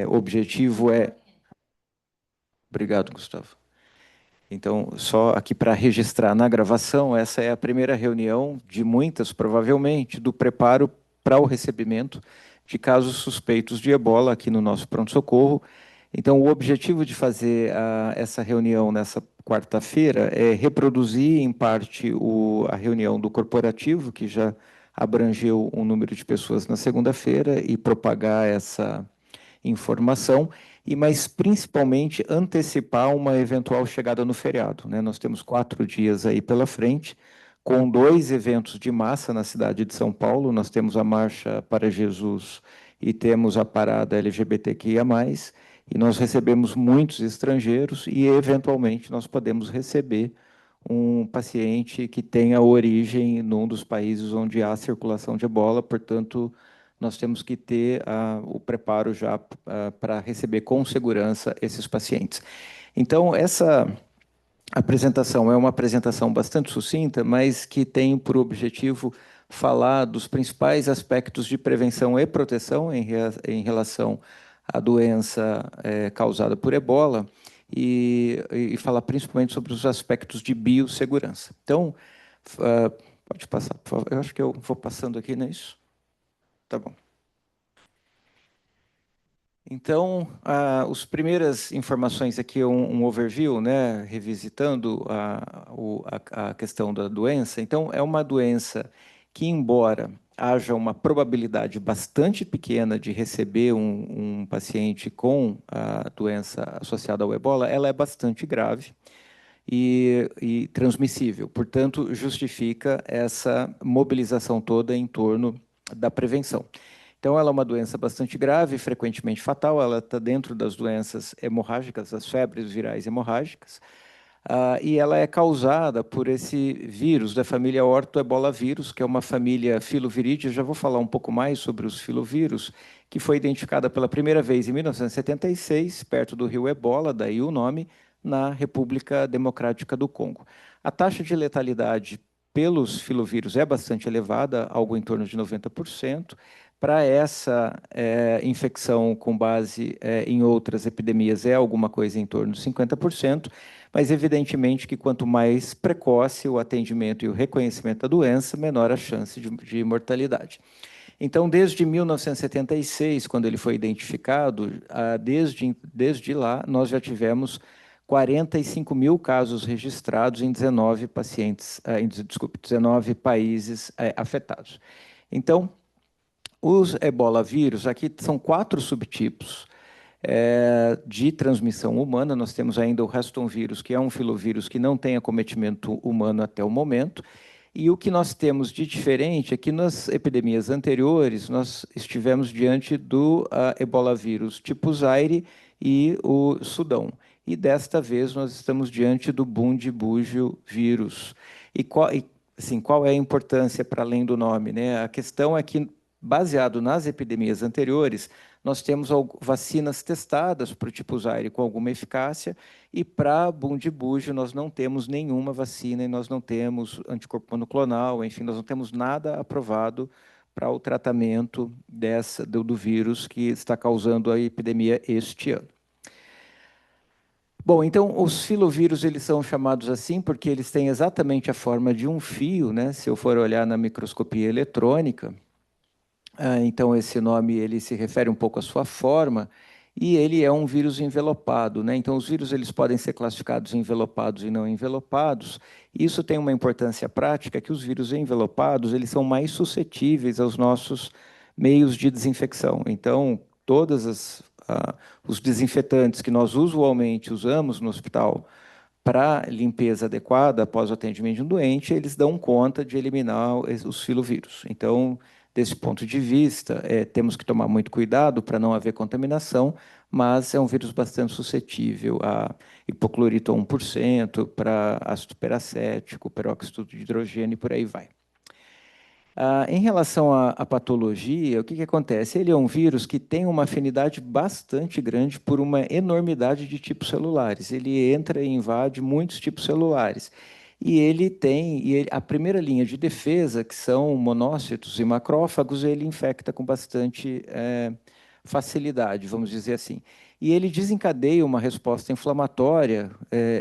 O objetivo é... Obrigado, Gustavo. Então, só aqui para registrar na gravação, essa é a primeira reunião de muitas, provavelmente, do preparo para o recebimento de casos suspeitos de ebola aqui no nosso pronto-socorro. Então, o objetivo de fazer essa reunião nessa quarta-feira é reproduzir, em parte, a reunião do corporativo, que já abrangeu um número de pessoas na segunda-feira, e propagar essa informação, mas principalmente antecipar uma eventual chegada no feriado, né? Nós temos 4 dias aí pela frente, com 2 eventos de massa na cidade de São Paulo. Nós temos a Marcha para Jesus e temos a Parada LGBTQIA+, e nós recebemos muitos estrangeiros e, eventualmente, nós podemos receber um paciente que tenha origem num dos países onde há circulação de ebola. Portanto, nós temos que ter o preparo já para receber com segurança esses pacientes. Então, essa apresentação é uma apresentação bastante sucinta, mas que tem por objetivo falar dos principais aspectos de prevenção e proteção em relação à doença causada por ebola, e falar principalmente sobre os aspectos de biossegurança. Então, pode passar, por favor. Eu acho que eu vou passando aqui, não é isso? Tá bom. Então, as primeiras informações aqui, um overview, né, revisitando a questão da doença. Então, é uma doença que, embora haja uma probabilidade bastante pequena de receber um paciente com a doença associada ao ebola, ela é bastante grave e transmissível. Portanto, justifica essa mobilização toda em torno da prevenção. Então, ela é uma doença bastante grave, frequentemente fatal. Ela está dentro das doenças hemorrágicas, das febres virais hemorrágicas, e ela é causada por esse vírus da família ortoebolavírus, que é uma família filovirídea. Já vou falar um pouco mais sobre os filovírus, que foi identificada pela primeira vez em 1976, perto do rio Ebola, daí o nome, na República Democrática do Congo. A taxa de letalidade pelos filovírus é bastante elevada, algo em torno de 90%. Para essa infecção com base em outras epidemias, é alguma coisa em torno de 50%, mas evidentemente que quanto mais precoce o atendimento e o reconhecimento da doença, menor a chance de mortalidade. Então, desde 1976, quando ele foi identificado, desde lá, nós já tivemos 45 mil casos registrados em 19 pacientes, desculpe, 19 países afetados. Então, os ebola vírus, aqui são 4 subtipos de transmissão humana. Nós temos ainda o Reston vírus, que é um filovírus que não tem acometimento humano até o momento. E o que nós temos de diferente é que nas epidemias anteriores nós estivemos diante do ebola vírus tipo Zaire e o Sudão. E desta vez nós estamos diante do Bundibugyo vírus. Qual é a importância para além do nome, né? A questão é que, baseado nas epidemias anteriores, nós temos vacinas testadas para o tipo Zaire com alguma eficácia, e para Bundibugyo nós não temos nenhuma vacina, e nós não temos anticorpo monoclonal, enfim, nós não temos nada aprovado para o tratamento do vírus que está causando a epidemia este ano. Bom, então os filovírus eles são chamados assim porque eles têm exatamente a forma de um fio, né? Se eu for olhar na microscopia eletrônica, então esse nome ele se refere um pouco à sua forma, e ele é um vírus envelopado, né? Então os vírus eles podem ser classificados envelopados e não envelopados. Isso tem uma importância prática, que os vírus envelopados eles são mais suscetíveis aos nossos meios de desinfecção. Então os desinfetantes que nós usualmente usamos no hospital para limpeza adequada após o atendimento de um doente, eles dão conta de eliminar os filovírus. Então, desse ponto de vista, temos que tomar muito cuidado para não haver contaminação, mas é um vírus bastante suscetível a hipoclorito a 1%, para ácido peracético, peróxido de hidrogênio e por aí vai. Em relação à patologia, o que acontece? Ele é um vírus que tem uma afinidade bastante grande por uma enormidade de tipos celulares. Ele entra e invade muitos tipos celulares. E ele tem, a primeira linha de defesa, que são monócitos e macrófagos, ele infecta com bastante facilidade, vamos dizer assim. E ele desencadeia uma resposta inflamatória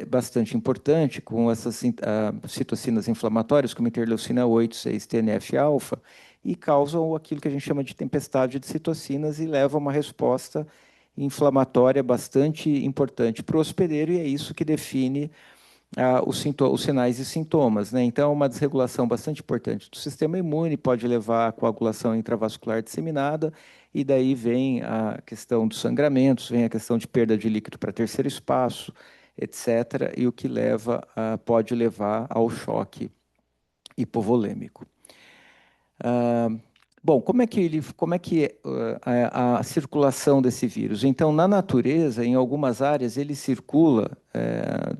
bastante importante, com essas citocinas inflamatórias, como interleucina 8, 6, TNF-alfa, e causam aquilo que a gente chama de tempestade de citocinas e leva a uma resposta inflamatória bastante importante para o hospedeiro, e é isso que define os sinais e sintomas, né? Então, uma desregulação bastante importante do sistema imune pode levar à coagulação intravascular disseminada, e daí vem a questão dos sangramentos, vem a questão de perda de líquido para terceiro espaço, etc., e o que pode levar ao choque hipovolêmico. Bom, como é que é a circulação desse vírus? Então, na natureza, em algumas áreas, ele circula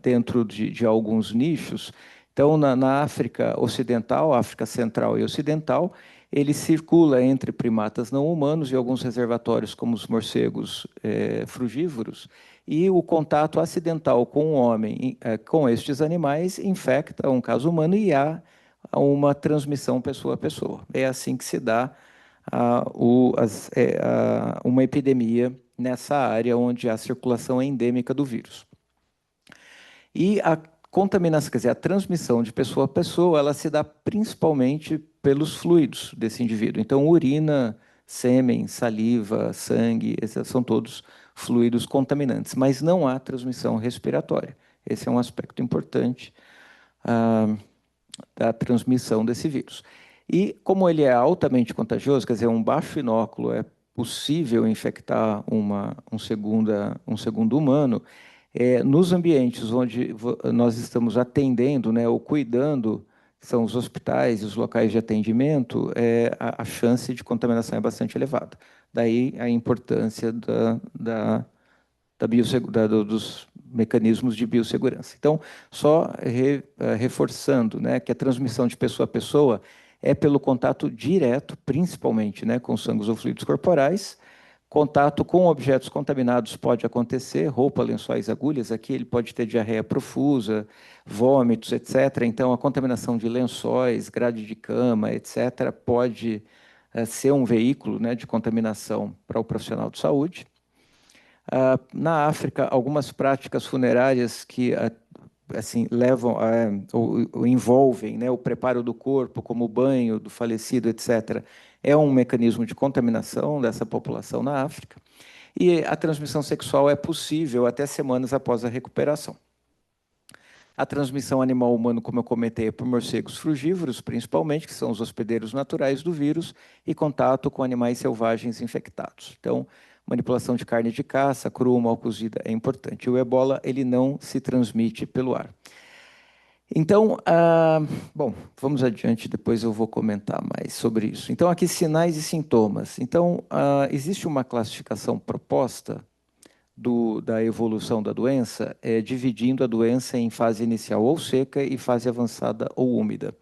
dentro de alguns nichos. Então, na África Ocidental, África Central e Ocidental, ele circula entre primatas não humanos e alguns reservatórios, como os morcegos frugívoros, e o contato acidental com o homem, com estes animais, infecta um caso humano e há uma transmissão pessoa a pessoa. É assim que se dá uma epidemia nessa área onde há circulação endêmica do vírus. E a contaminação, quer dizer, a transmissão de pessoa a pessoa, ela se dá principalmente pelos fluidos desse indivíduo. Então, urina, sêmen, saliva, sangue, esses são todos fluidos contaminantes, mas não há transmissão respiratória. Esse é um aspecto importante da transmissão desse vírus. E como ele é altamente contagioso, quer dizer, um baixo inóculo é possível infectar um segundo humano, nos ambientes onde nós estamos atendendo, né, ou cuidando, que são os hospitais e os locais de atendimento, a chance de contaminação é bastante elevada. Daí a importância dos mecanismos de biossegurança. Então, só reforçando, né, que a transmissão de pessoa a pessoa é pelo contato direto, principalmente, né, com sangue ou fluidos corporais. Contato com objetos contaminados pode acontecer, roupa, lençóis, agulhas, aqui ele pode ter diarreia profusa, vômitos, etc. Então, a contaminação de lençóis, grade de cama, etc., pode ser um veículo, né, de contaminação para o profissional de saúde. Na África, algumas práticas funerárias que assim levam ou envolvem, né, o preparo do corpo, como o banho do falecido, etc., é um mecanismo de contaminação dessa população na África. E a transmissão sexual é possível até semanas após a recuperação. A transmissão animal-humano, como eu comentei, é por morcegos frugívoros, principalmente, que são os hospedeiros naturais do vírus, e contato com animais selvagens infectados. Então, manipulação de carne de caça, crua, mal cozida, é importante. O ebola, ele não se transmite pelo ar. Então, bom, vamos adiante, depois eu vou comentar mais sobre isso. Então, aqui sinais e sintomas. Então, existe uma classificação proposta da evolução da doença, dividindo a doença em fase inicial ou seca e fase avançada ou úmida.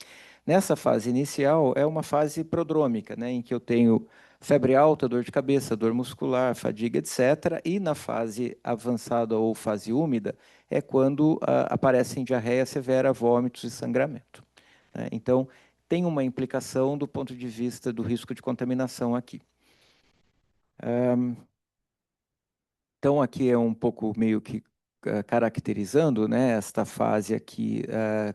Nessa fase inicial, é uma fase prodrômica, né, em que eu tenho febre alta, dor de cabeça, dor muscular, fadiga, etc. E na fase avançada ou fase úmida, é quando aparecem diarreia severa, vômitos e sangramento, né? Então, tem uma implicação do ponto de vista do risco de contaminação aqui. Então, aqui é um pouco meio que caracterizando, né, esta fase aqui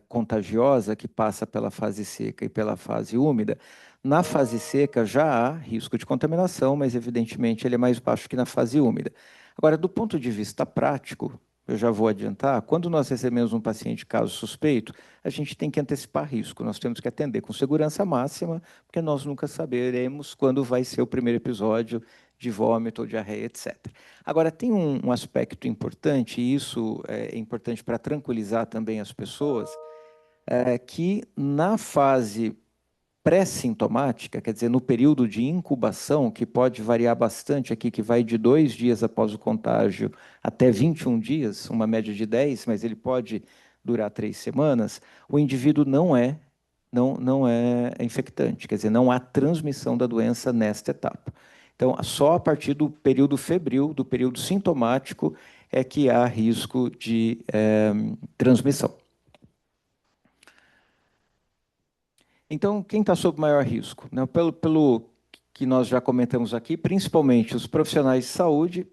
contagiosa que passa pela fase seca e pela fase úmida. Na fase seca já há risco de contaminação, mas evidentemente ele é mais baixo que na fase úmida. Agora, do ponto de vista prático, eu já vou adiantar, quando nós recebemos um paciente caso suspeito, a gente tem que antecipar risco, nós temos que atender com segurança máxima, porque nós nunca saberemos quando vai ser o primeiro episódio de vômito ou diarreia, etc. Agora, tem um aspecto importante, e isso é importante para tranquilizar também as pessoas, que na fase pré-sintomática, quer dizer, no período de incubação, que pode variar bastante aqui, que vai de 2 dias após o contágio até 21 dias, uma média de 10, mas ele pode durar 3 semanas, o indivíduo não é infectante, quer dizer, não há transmissão da doença nesta etapa. Então, só a partir do período febril, do período sintomático, é que há risco de transmissão. Então, quem está sob maior risco? Pelo que nós já comentamos aqui, principalmente os profissionais de saúde,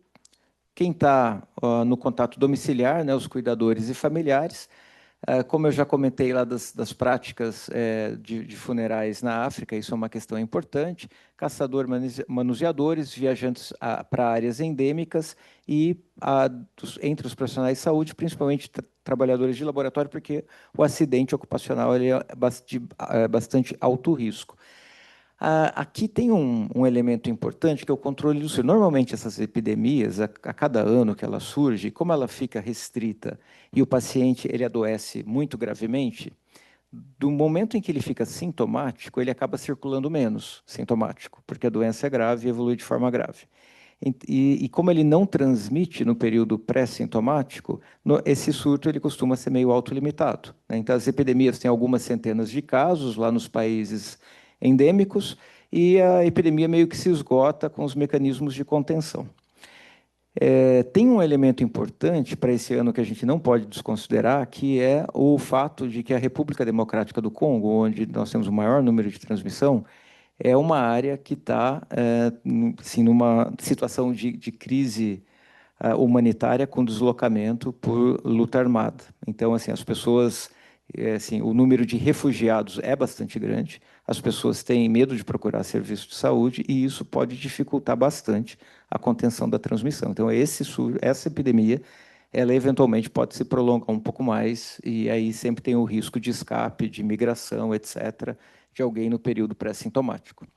quem está no contato domiciliar, né, os cuidadores e familiares. Como eu já comentei lá das práticas de funerais na África, isso é uma questão importante. Manuseadores, viajantes para áreas endêmicas e entre os profissionais de saúde, principalmente trabalhadores de laboratório, porque o acidente ocupacional ele é bastante alto risco. Aqui tem um elemento importante que é o controle do surto. Normalmente, essas epidemias, a cada ano que ela surge, como ela fica restrita e o paciente ele adoece muito gravemente, do momento em que ele fica sintomático, ele acaba circulando menos sintomático, porque a doença é grave e evolui de forma grave. E como ele não transmite no período pré-sintomático, esse surto ele costuma ser meio autolimitado, né? Então, as epidemias têm algumas centenas de casos lá nos países endêmicos e a epidemia meio que se esgota com os mecanismos de contenção. Tem um elemento importante para esse ano que a gente não pode desconsiderar, que é o fato de que a República Democrática do Congo, onde nós temos o maior número de transmissão, é uma área que está assim, numa situação de crise humanitária com deslocamento por luta armada. Então, assim, as pessoas, assim, o número de refugiados é bastante grande, as pessoas têm medo de procurar serviço de saúde e isso pode dificultar bastante a contenção da transmissão. Então, essa epidemia, ela eventualmente pode se prolongar um pouco mais e aí sempre tem o risco de escape, de migração, etc., de alguém no período pré-sintomático.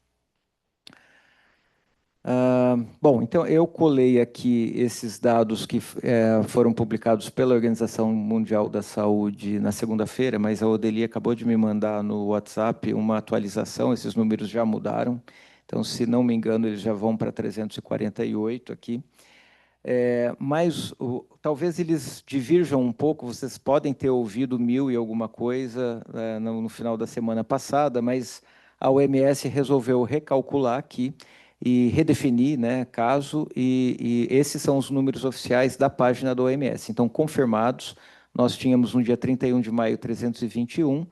Bom, então eu colei aqui esses dados que foram publicados pela Organização Mundial da Saúde na segunda-feira, mas a Odeli acabou de me mandar no WhatsApp uma atualização, esses números já mudaram, então, se não me engano, eles já vão para 348 aqui. Mas talvez eles divirjam um pouco, vocês podem ter ouvido 1.000 e alguma coisa no final da semana passada, mas a OMS resolveu recalcular aqui e redefinir, né, caso, e esses são os números oficiais da página da OMS. Então, confirmados, nós tínhamos no dia 31 de maio 321,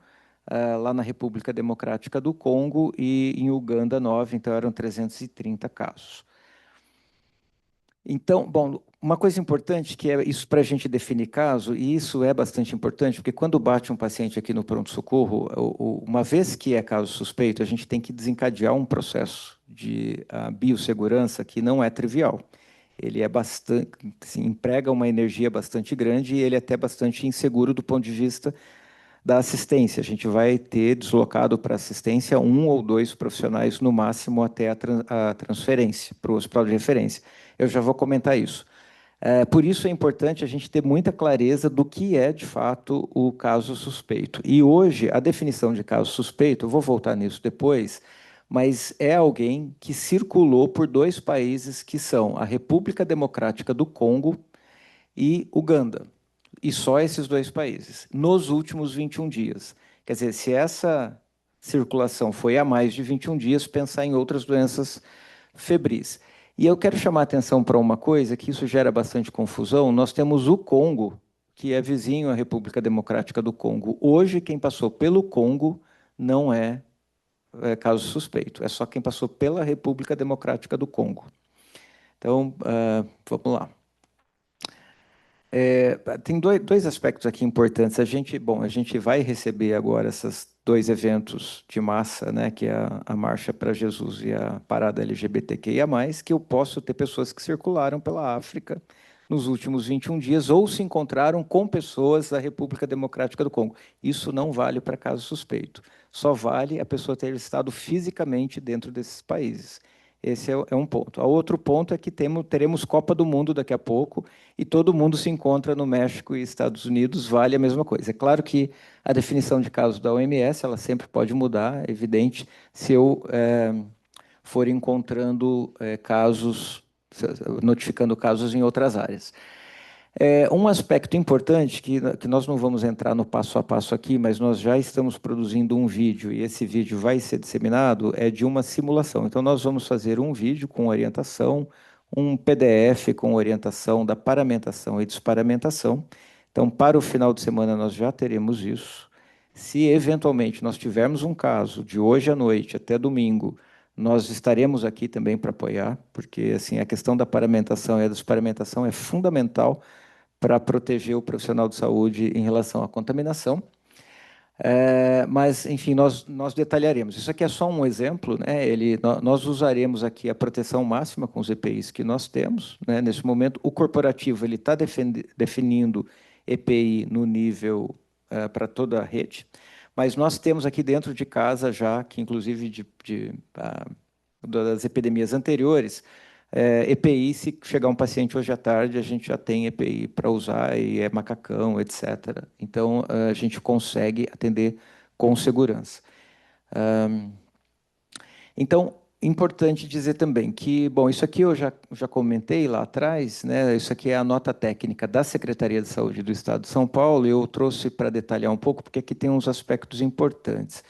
lá na República Democrática do Congo, e em Uganda 9, então eram 330 casos. Então, bom, uma coisa importante que é isso para a gente definir caso, e isso é bastante importante, porque quando bate um paciente aqui no pronto-socorro, uma vez que é caso suspeito, a gente tem que desencadear um processo de biossegurança que não é trivial. Ele é bastante, assim, emprega uma energia bastante grande e ele é até bastante inseguro do ponto de vista da assistência. A gente vai ter deslocado para assistência 1 ou 2 profissionais no máximo até a transferência para o hospital de referência. Eu já vou comentar isso. Por isso é importante a gente ter muita clareza do que é, de fato, o caso suspeito. E hoje, a definição de caso suspeito, eu vou voltar nisso depois, mas é alguém que circulou por 2 países que são a República Democrática do Congo e Uganda. E só esses 2 países, nos últimos 21 dias. Quer dizer, se essa circulação foi há mais de 21 dias, pensar em outras doenças febris. E eu quero chamar a atenção para uma coisa, que isso gera bastante confusão. Nós temos o Congo, que é vizinho à República Democrática do Congo. Hoje, quem passou pelo Congo não é caso suspeito, é só quem passou pela República Democrática do Congo. Então, vamos lá. Tem dois aspectos aqui importantes. A gente vai receber agora esses 2 eventos de massa, né, que é a Marcha para Jesus e a Parada LGBTQIA+, que eu posso ter pessoas que circularam pela África nos últimos 21 dias ou se encontraram com pessoas da República Democrática do Congo. Isso não vale para caso suspeito. Só vale a pessoa ter estado fisicamente dentro desses países. Esse é um ponto. O outro ponto é que teremos Copa do Mundo daqui a pouco e todo mundo se encontra no México e Estados Unidos, vale a mesma coisa. É claro que a definição de caso da OMS, ela sempre pode mudar, é evidente, se eu for encontrando casos, notificando casos em outras áreas. Um aspecto importante, que nós não vamos entrar no passo a passo aqui, mas nós já estamos produzindo um vídeo, e esse vídeo vai ser disseminado, é de uma simulação. Então, nós vamos fazer um vídeo com orientação, um PDF com orientação da paramentação e desparamentação. Então, para o final de semana, nós já teremos isso. Se, eventualmente, nós tivermos um caso de hoje à noite até domingo, nós estaremos aqui também para apoiar, porque assim, a questão da paramentação e a desparamentação é fundamental para proteger o profissional de saúde em relação à contaminação. Mas, enfim, nós detalharemos. Isso aqui é só um exemplo, né? Nós usaremos aqui a proteção máxima com os EPIs que nós temos, né? Nesse momento, o corporativo ele está definindo EPI no nível para toda a rede, mas nós temos aqui dentro de casa já, que inclusive das epidemias anteriores, EPI, se chegar um paciente hoje à tarde, a gente já tem EPI para usar e é macacão, etc. Então, a gente consegue atender com segurança. Então, importante dizer também que, bom, isso aqui eu já comentei lá atrás, né? Isso aqui é a nota técnica da Secretaria de Saúde do Estado de São Paulo, e eu trouxe para detalhar um pouco, porque aqui tem uns aspectos importantes.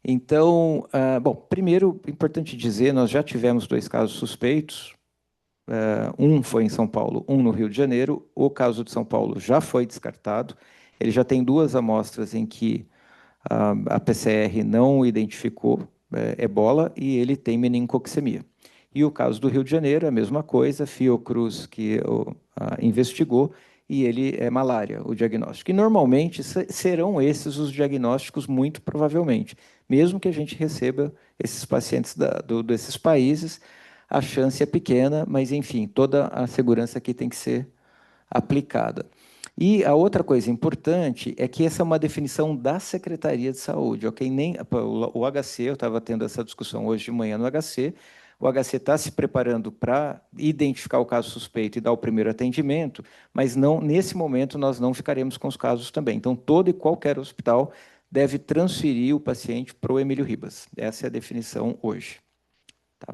Então, bom, primeiro, importante dizer, nós já tivemos 2 casos suspeitos, um foi em São Paulo, um no Rio de Janeiro. O caso de São Paulo já foi descartado. Ele já tem 2 amostras em que a PCR não identificou ebola e ele tem meningococcemia. E o caso do Rio de Janeiro, a mesma coisa, Fiocruz que investigou, e ele é malária, o diagnóstico. E normalmente serão esses os diagnósticos, muito provavelmente. Mesmo que a gente receba esses pacientes desses países, a chance é pequena, mas enfim, toda a segurança aqui tem que ser aplicada. E a outra coisa importante é que essa é uma definição da Secretaria de Saúde, ok? Nem o HC, eu estava tendo essa discussão hoje de manhã no HC, o HC está se preparando para identificar o caso suspeito e dar o primeiro atendimento, mas não, nesse momento nós não ficaremos com os casos também. Então, todo e qualquer hospital deve transferir o paciente para o Emílio Ribas. Essa é a definição hoje. Tá?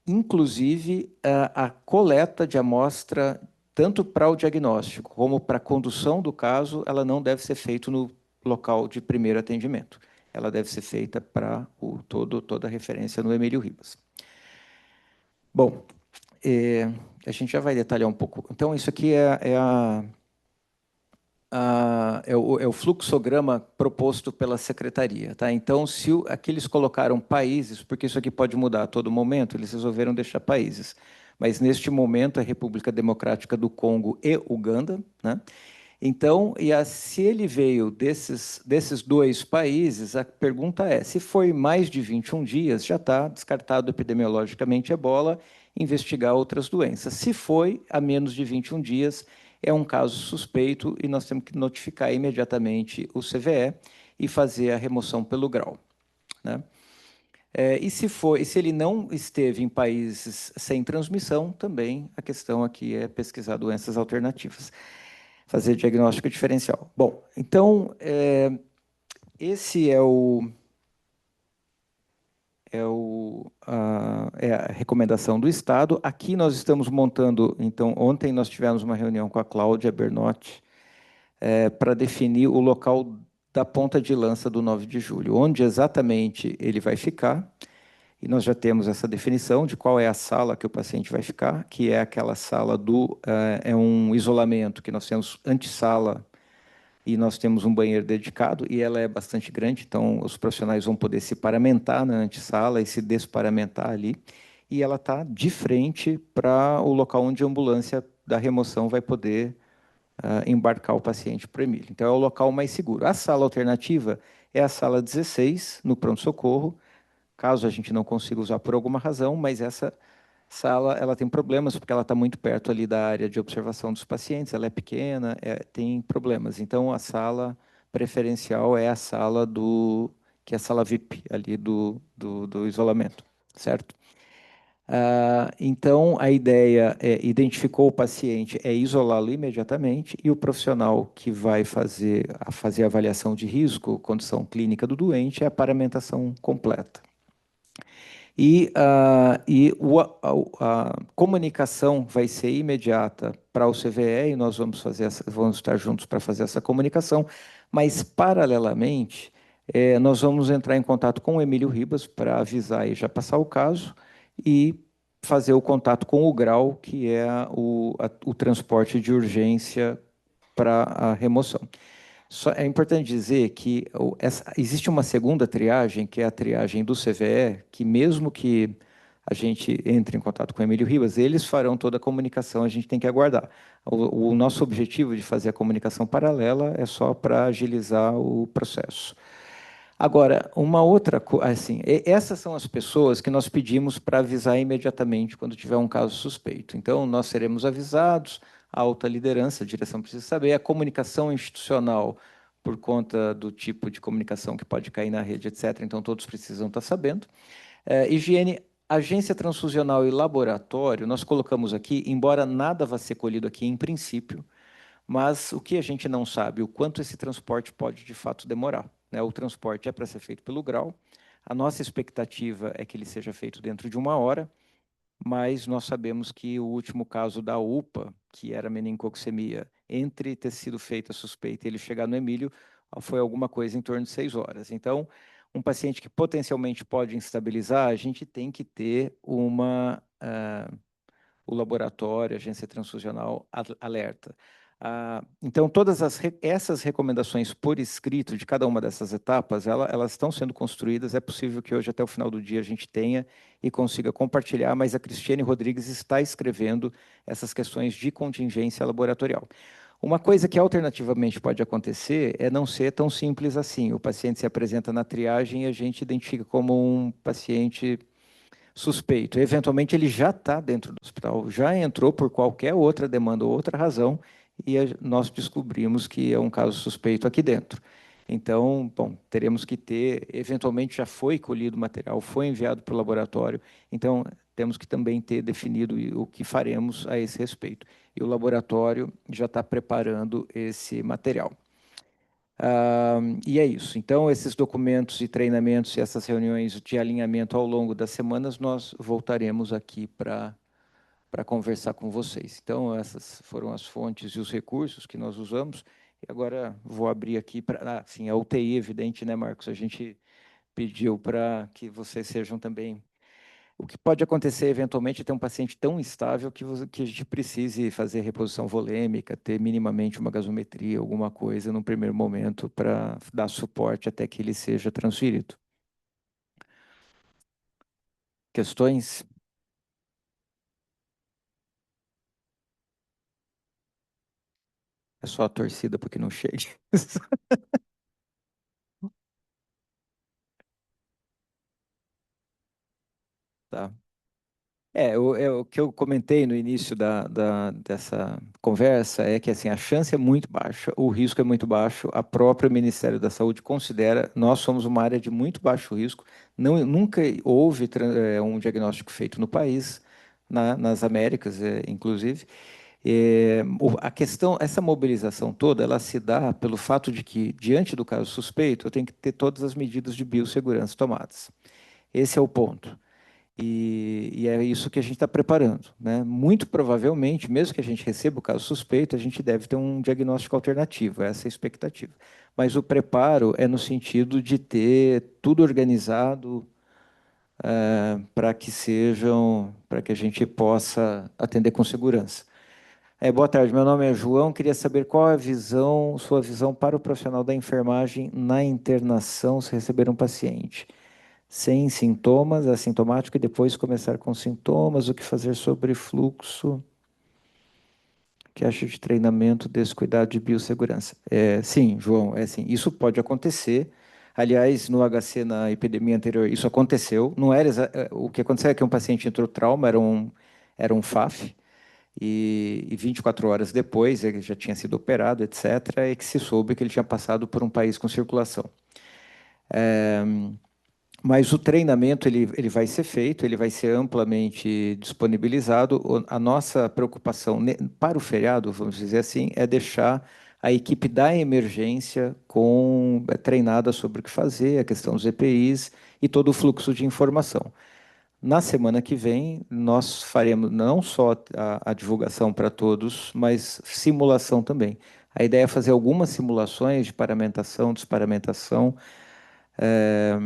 Inclusive, a coleta de amostra, tanto para o diagnóstico como para a condução do caso, ela não deve ser feita no local de primeiro atendimento. Ela deve ser feita para toda a referência no Emílio Ribas. Bom, a gente já vai detalhar um pouco. Então, isso aqui é o fluxograma proposto pela secretaria. Tá? Então, se aqui eles colocaram países, porque isso aqui pode mudar a todo momento, eles resolveram deixar países. Mas, neste momento, a República Democrática do Congo e Uganda. Né? Então, se ele veio desses 2 países, a pergunta é, se foi mais de 21 dias, já está descartado epidemiologicamente ebola, investigar outras doenças. Se foi a menos de 21 dias, é um caso suspeito e nós temos que notificar imediatamente o CVE e fazer a remoção pelo grau. Né? E se ele não esteve em países sem transmissão, também a questão aqui é pesquisar doenças alternativas, fazer diagnóstico diferencial. Bom, então, esse é a recomendação do Estado. Aqui nós estamos montando, então, ontem nós tivemos uma reunião com a Cláudia Bernotti para definir o local da ponta de lança do 9 de julho, onde exatamente ele vai ficar, e nós já temos essa definição de qual é a sala que o paciente vai ficar, que é aquela sala é um isolamento, que nós temos antessala e nós temos um banheiro dedicado, e ela é bastante grande, então os profissionais vão poder se paramentar na antessala e se desparamentar ali, e ela está de frente para o local onde a ambulância da remoção vai poder embarcar o paciente para o Emílio. Então, é o local mais seguro. A sala alternativa é a sala 16, no pronto-socorro, caso a gente não consiga usar por alguma razão, mas essa sala ela tem problemas, porque ela está muito perto ali da área de observação dos pacientes, ela é pequena, tem problemas. Então, a sala preferencial é a sala que é a sala VIP, ali do isolamento, certo? Então, a ideia é, identificou o paciente, é isolá-lo imediatamente, e o profissional que vai fazer a avaliação de risco, condição clínica do doente, é a paramentação completa. A comunicação vai ser imediata para o CVE, e nós vamos estar juntos para fazer essa comunicação, mas, paralelamente, nós vamos entrar em contato com o Emílio Ribas para avisar e já passar o caso, e fazer o contato com o grau, que é o transporte de urgência para a remoção. É importante dizer que existe uma segunda triagem, que é a triagem do CVE, que mesmo que a gente entre em contato com o Emílio Ribas, eles farão toda a comunicação, a gente tem que aguardar. O nosso objetivo de fazer a comunicação paralela é só para agilizar o processo. Agora, uma outra coisa, assim, essas são as pessoas que nós pedimos para avisar imediatamente quando tiver um caso suspeito. Então, nós seremos avisados, a alta liderança, a direção precisa saber, a comunicação institucional, por conta do tipo de comunicação que pode cair na rede, etc. Então, todos precisam estar sabendo. Higiene, agência transfusional e laboratório, nós colocamos aqui, embora nada vá ser colhido aqui em princípio, mas o que a gente não sabe, o quanto esse transporte pode de fato demorar, né? O transporte é para ser feito pelo grau, a nossa expectativa é que ele seja feito dentro de 1 hora, mas nós sabemos que o último caso da UPA, que era menincoxemia, entre ter sido feita a suspeita e ele chegar no Emílio, foi alguma coisa em torno de 6 horas. Então, um paciente que potencialmente pode instabilizar, a gente tem que ter o laboratório, a agência transfusional alerta. Então, essas recomendações por escrito de cada uma dessas etapas, elas estão sendo construídas. É possível que hoje, até o final do dia, a gente tenha e consiga compartilhar, mas a Cristiane Rodrigues está escrevendo essas questões de contingência laboratorial. Uma coisa que alternativamente pode acontecer é não ser tão simples assim. O paciente se apresenta na triagem e a gente identifica como um paciente suspeito. Eventualmente, ele já está dentro do hospital, já entrou por qualquer outra demanda ou outra razão, e nós descobrimos que é um caso suspeito aqui dentro. Então, bom, teremos que ter, eventualmente já foi colhido o material, foi enviado para o laboratório, então temos que também ter definido o que faremos a esse respeito. E o laboratório já está preparando esse material. E é isso. Então, esses documentos e treinamentos e essas reuniões de alinhamento ao longo das semanas, nós voltaremos aqui para conversar com vocês. Então, essas foram as fontes e os recursos que nós usamos. E agora vou abrir aqui para. Sim, a UTI, evidente, né, Marcos? A gente pediu para que vocês sejam também. O que pode acontecer eventualmente é ter um paciente tão instável que a gente precise fazer reposição volêmica, ter minimamente uma gasometria, alguma coisa no primeiro momento para dar suporte até que ele seja transferido. Questões? É só a torcida para que não chegue. Tá. O que eu comentei no início dessa conversa é que assim, a chance é muito baixa, o risco é muito baixo, a própria Ministério da Saúde considera, nós somos uma área de muito baixo risco, nunca houve um diagnóstico feito no país, nas Américas, inclusive. A questão, essa mobilização toda, ela se dá pelo fato de que, diante do caso suspeito, eu tenho que ter todas as medidas de biossegurança tomadas. Esse é o ponto. E é isso que a gente está preparando, né? Muito provavelmente, mesmo que a gente receba o caso suspeito, a gente deve ter um diagnóstico alternativo, essa é a expectativa. Mas o preparo é no sentido de ter tudo organizado para que a gente possa atender com segurança. Boa tarde, meu nome é João, queria saber qual é a visão, sua visão para o profissional da enfermagem na internação se receber um paciente sem sintomas, assintomático, e depois começar com sintomas, o que fazer sobre fluxo, que acha de treinamento desse cuidado de biossegurança. Sim, João, assim, isso pode acontecer. Aliás, no HC, na epidemia anterior, isso aconteceu. Não era o que aconteceu é que um paciente entrou trauma, era um FAF, e 24 horas depois ele já tinha sido operado, etc., e que se soube que ele tinha passado por um país com circulação. Mas o treinamento ele vai ser feito, ele vai ser amplamente disponibilizado. A nossa preocupação para o feriado, vamos dizer assim, é deixar a equipe da emergência treinada sobre o que fazer, a questão dos EPIs e todo o fluxo de informação. Na semana que vem, nós faremos não só a divulgação para todos, mas simulação também. A ideia é fazer algumas simulações de paramentação, desparamentação, é,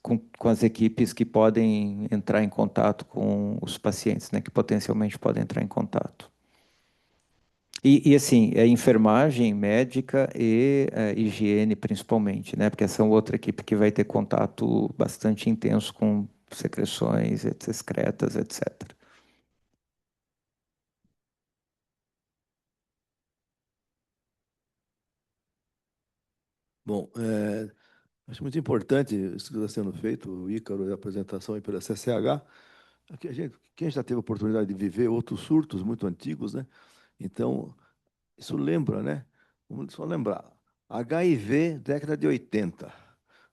com as equipes que podem entrar em contato com os pacientes, né, que potencialmente podem entrar em contato. Assim, é enfermagem, médica e higiene principalmente, né? Porque essa é outra equipe que vai ter contato bastante intenso com secreções, excretas, etc. Bom, acho muito importante isso que está sendo feito, o Ícaro e a apresentação aí pela CCH. Aqui quem já teve a oportunidade de viver outros surtos muito antigos, né? Então, isso lembra, né? Vamos só lembrar. HIV, década de 80.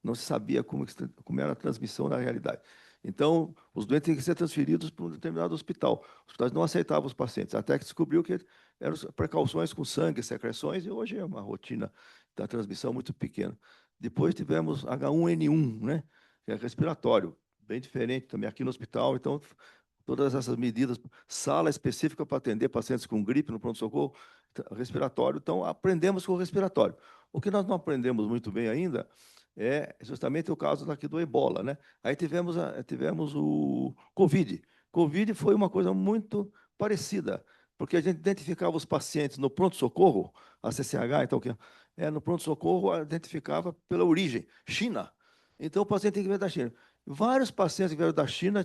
Não se sabia como era a transmissão na realidade. Então, os doentes tinham que ser transferidos para um determinado hospital. Os hospitais não aceitavam os pacientes, até que descobriu que eram precauções com sangue, secreções, e hoje é uma rotina da transmissão muito pequena. Depois tivemos H1N1, né? Que é respiratório, bem diferente também aqui no hospital. Então, todas essas medidas, sala específica para atender pacientes com gripe no pronto-socorro, respiratório. Então, aprendemos com o respiratório. O que nós não aprendemos muito bem ainda é justamente o caso daqui do Ebola, né? Aí tivemos o Covid. Covid foi uma coisa muito parecida, porque a gente identificava os pacientes no pronto-socorro, a CCH, então, que no pronto-socorro, identificava pela origem, China. Então, o paciente tem que vir da China. Vários pacientes que vieram da China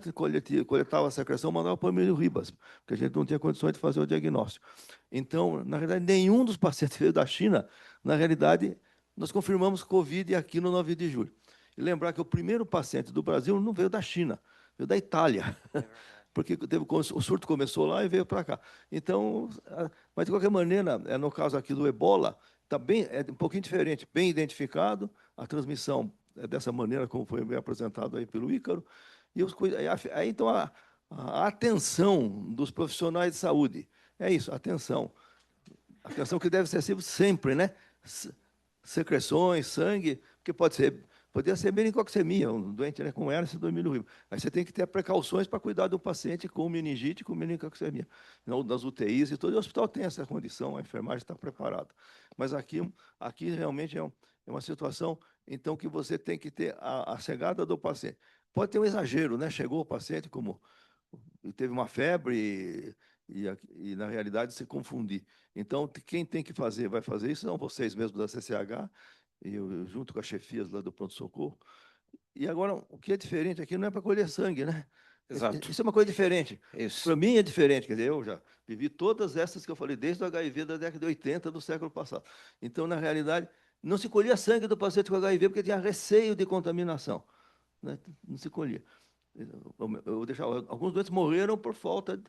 coletavam a secreção, mandavam para o Emílio Ribas, porque a gente não tinha condições de fazer o diagnóstico. Então, na realidade, nenhum dos pacientes veio da China. Na realidade, nós confirmamos Covid aqui no 9 de julho. E lembrar que o primeiro paciente do Brasil não veio da China, veio da Itália. Porque o surto começou lá e veio para cá. Então, mas de qualquer maneira, no caso aqui do Ebola, tá bem, é um pouquinho diferente, bem identificado, a transmissão é dessa maneira como foi bem apresentado aí pelo Ícaro, e aí, então a atenção dos profissionais de saúde, é isso, atenção. Atenção que deve ser sempre, né? Secreções, sangue, porque podia ser meningoxemia, um doente, né, com hérnia do Emílio Ribas. Aí você tem que ter precauções para cuidar do paciente com meningite, com meningoxemia. Não, das UTIs e todo o hospital tem essa condição, a enfermagem está preparada. Mas aqui realmente é uma situação, então, que você tem que ter a chegada do paciente. Pode ter um exagero, né? Chegou o paciente como e teve uma febre e, na realidade se confundir. Então, quem tem que fazer, vai fazer isso, são vocês mesmos da CCH, e eu, junto com as chefias lá do pronto-socorro. E agora, o que é diferente aqui não é para colher sangue, né? Exato. Isso é uma coisa diferente. Isso. Para mim é diferente, quer dizer, eu já vivi todas essas que eu falei, desde o HIV da década de 80 do século passado. Então, na realidade, não se colhia sangue do paciente com HIV porque tinha receio de contaminação, né? Não se colhia. Eu deixava, alguns doentes morreram por falta de.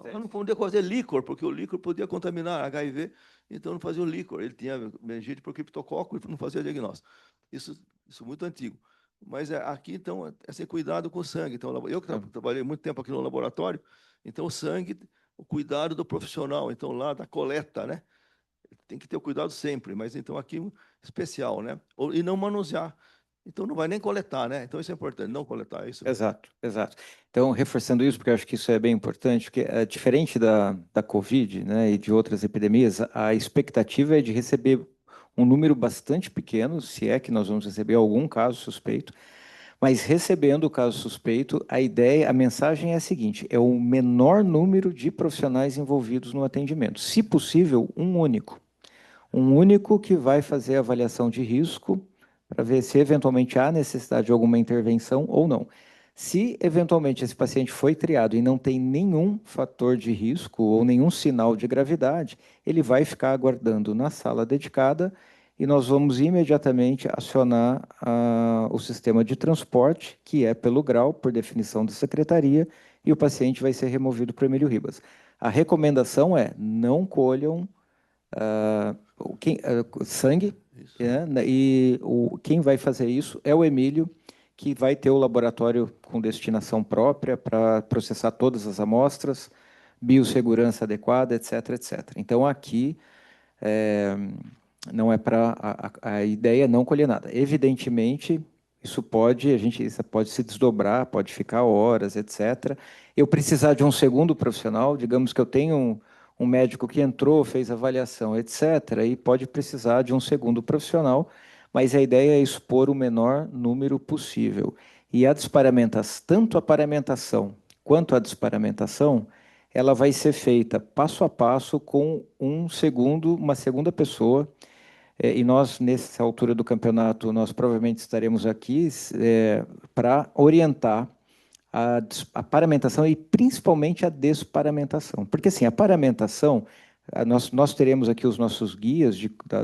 Eu não podia fazer líquor, porque o líquor podia contaminar HIV, então não fazia o líquor. Ele tinha meningite por criptococo e não fazia diagnóstico. Isso muito antigo. Mas aqui, então, é ser cuidado com o sangue. Então, eu que trabalhei muito tempo aqui no laboratório, então o sangue, o cuidado do profissional, então lá da coleta, né? Tem que ter o cuidado sempre, mas então aqui especial, né? E não manusear. Então não vai nem coletar, né? Então isso é importante, não coletar, é isso mesmo. Exato, exato. Então, reforçando isso, porque eu acho que isso é bem importante, porque é diferente da Covid, né, e de outras epidemias, a expectativa é de receber um número bastante pequeno, se é que nós vamos receber algum caso suspeito, mas recebendo o caso suspeito, a ideia, a mensagem é a seguinte: é o menor número de profissionais envolvidos no atendimento, se possível, um único que vai fazer a avaliação de risco para ver se eventualmente há necessidade de alguma intervenção ou não. Se eventualmente esse paciente foi triado e não tem nenhum fator de risco ou nenhum sinal de gravidade, ele vai ficar aguardando na sala dedicada e nós vamos imediatamente acionar o sistema de transporte, que é pelo grau, por definição da secretaria, e o paciente vai ser removido para o Emílio Ribas. A recomendação é não colham sangue, Isso. né, e quem vai fazer isso é o Emílio, que vai ter o laboratório com destinação própria para processar todas as amostras, biossegurança adequada, etc, etc. Então, aqui é, não é para a ideia é não colher nada. Evidentemente, isso pode se desdobrar, pode ficar horas, etc. Eu precisar de um segundo profissional, digamos que eu tenho um médico que entrou, fez avaliação, etc., e pode precisar de um segundo profissional, mas a ideia é expor o menor número possível. E a desparamentação, tanto a paramentação quanto a desparamentação, ela vai ser feita passo a passo com uma segunda pessoa. E nós, nessa altura do campeonato, nós provavelmente estaremos aqui para orientar a paramentação e principalmente a desparamentação. Porque, assim, a paramentação, nós teremos aqui os nossos guias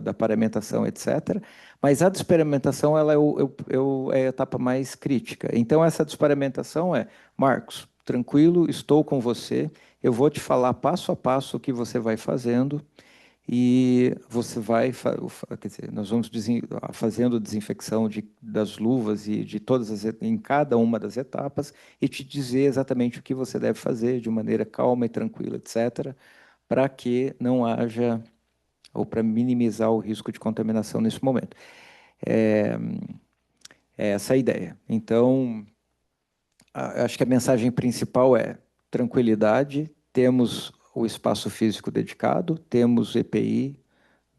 da paramentação, etc., mas a desparamentação ela é a etapa mais crítica. Então, essa desparamentação Marcos, tranquilo, estou com você, eu vou te falar passo a passo o que você vai fazendo, e você vai, quer dizer, nós vamos fazendo desinfecção das luvas e de em cada uma das etapas e te dizer exatamente o que você deve fazer de maneira calma e tranquila, etc., para que não haja, ou para minimizar o risco de contaminação nesse momento. É, é essa a ideia. Então, acho que a mensagem principal é tranquilidade, temos o espaço físico dedicado, temos EPI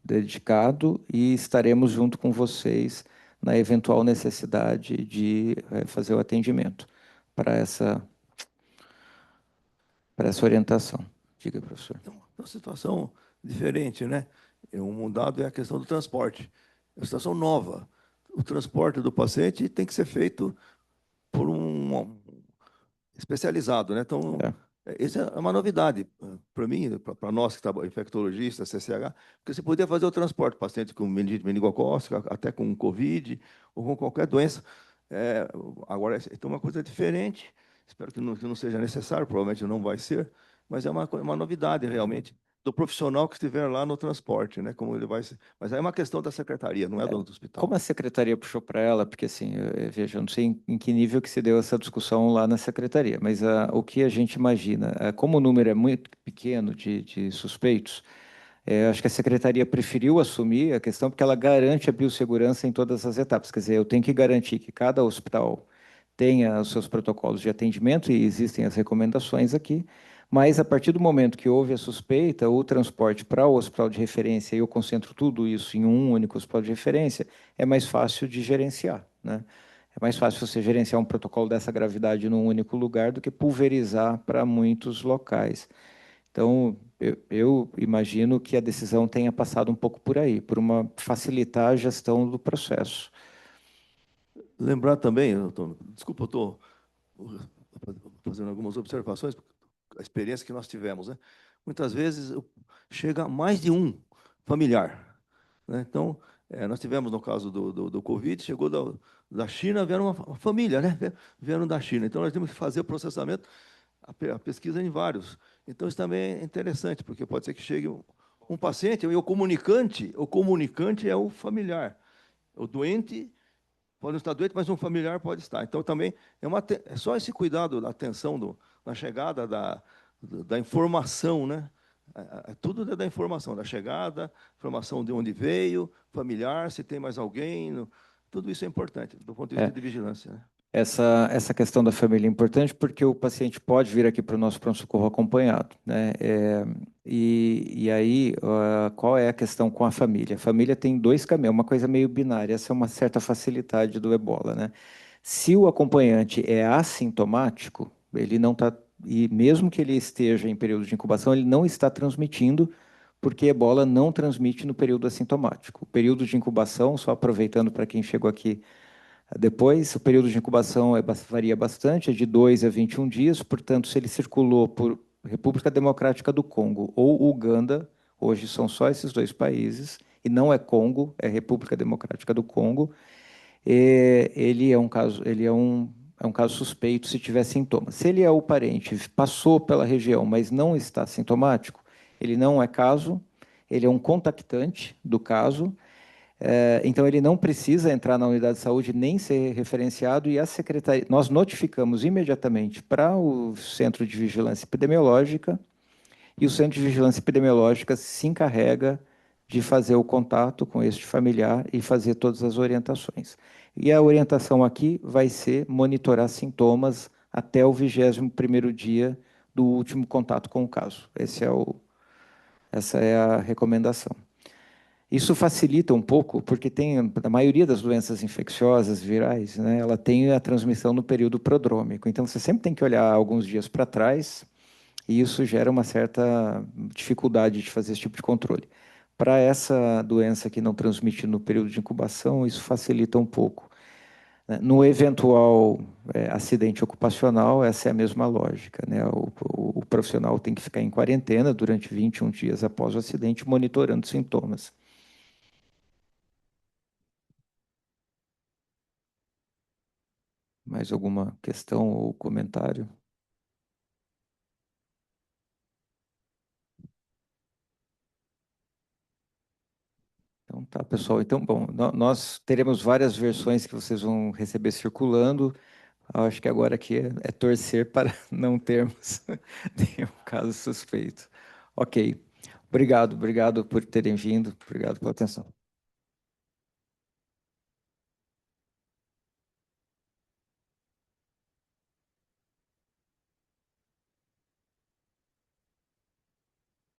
dedicado e estaremos junto com vocês na eventual necessidade de fazer o atendimento para essa orientação. Diga, professor. Então, é uma situação diferente, né? Um dado é a questão do transporte. É uma situação nova. O transporte do paciente tem que ser feito por um especializado, né? Então, É, isso é uma novidade para mim, para nós que trabalhamos, infectologistas, CCH, porque você podia fazer o transporte do paciente com meningite meningocócica, até com Covid ou com qualquer doença. Agora, é uma coisa diferente. Espero que não seja necessário, provavelmente não vai ser, mas é uma novidade realmente do profissional que estiver lá no transporte, né? Como ele vai ser. Mas aí é uma questão da secretaria, não é do como hospital. a secretaria puxou para ela, porque assim, veja, eu não sei em que nível que se deu essa discussão lá na secretaria, mas o que a gente imagina, como o número é muito pequeno de suspeitos, acho que a secretaria preferiu assumir a questão porque ela garante a biossegurança em todas as etapas. Quer dizer, eu tenho que garantir que cada hospital tenha os seus protocolos de atendimento e existem as recomendações aqui, mas a partir do momento que houve a suspeita, o transporte para o hospital de referência e eu concentro tudo isso em um único hospital de referência, é mais fácil de gerenciar, né? É mais fácil você gerenciar um protocolo dessa gravidade num único lugar do que pulverizar para muitos locais. Então, eu imagino que a decisão tenha passado um pouco por aí, por facilitar a gestão do processo. Lembrar também, desculpa, eu estou fazendo algumas observações, a experiência que nós tivemos, né? Muitas vezes chega mais de um familiar, né? Então, nós tivemos no caso do Covid, chegou da China, vieram uma família, né? Vieram da China. Então, nós temos que fazer o processamento, a pesquisa em vários. Então, isso também é interessante, porque pode ser que chegue um paciente, e o comunicante é o familiar. O doente pode não estar doente, mas um familiar pode estar. Então, também é só esse cuidado, da atenção na chegada da informação, né? Tudo é da informação, da chegada, informação de onde veio, familiar, se tem mais alguém. Tudo isso é importante, do ponto de vista É, de vigilância, né? essa questão da família é importante porque o paciente pode vir aqui para o nosso pronto-socorro acompanhado, né? E aí, qual é a questão com a família? A família tem dois caminhos, uma coisa meio binária, essa é uma certa facilidade do ebola, né? Se o acompanhante é assintomático, ele não está, e mesmo que ele esteja em período de incubação, ele não está transmitindo, porque ebola não transmite no período assintomático. O período de incubação, só aproveitando para quem chegou aqui depois, o período de incubação varia bastante, é de 2 a 21 dias, portanto, se ele circulou por República Democrática do Congo ou Uganda, hoje são só esses dois países, e não é Congo, é República Democrática do Congo, ele é um caso suspeito se tiver sintomas. Se ele é o parente, passou pela região, mas não está sintomático, ele não é caso, ele é um contactante do caso, então, ele não precisa entrar na unidade de saúde nem ser referenciado e a secretaria, nós notificamos imediatamente para o Centro de Vigilância Epidemiológica e o Centro de Vigilância Epidemiológica se encarrega de fazer o contato com este familiar e fazer todas as orientações. E a orientação aqui vai ser monitorar sintomas até o 21º dia do último contato com o caso. Essa é a recomendação. Isso facilita um pouco, porque a maioria das doenças infecciosas virais, né, ela tem a transmissão no período prodrômico. Então, você sempre tem que olhar alguns dias para trás, E isso gera uma certa dificuldade de fazer esse tipo de controle. Para essa doença que não transmite no período de incubação, isso facilita um pouco, né? No eventual acidente ocupacional, essa é a mesma lógica, né? O profissional tem que ficar em quarentena durante 21 dias após o acidente, monitorando sintomas. Mais alguma questão ou comentário? Então tá, pessoal. Então, bom, nós teremos várias versões que vocês vão receber circulando. Eu acho que agora aqui é torcer para não termos nenhum caso suspeito. Ok. Obrigado por terem vindo. Obrigado pela atenção.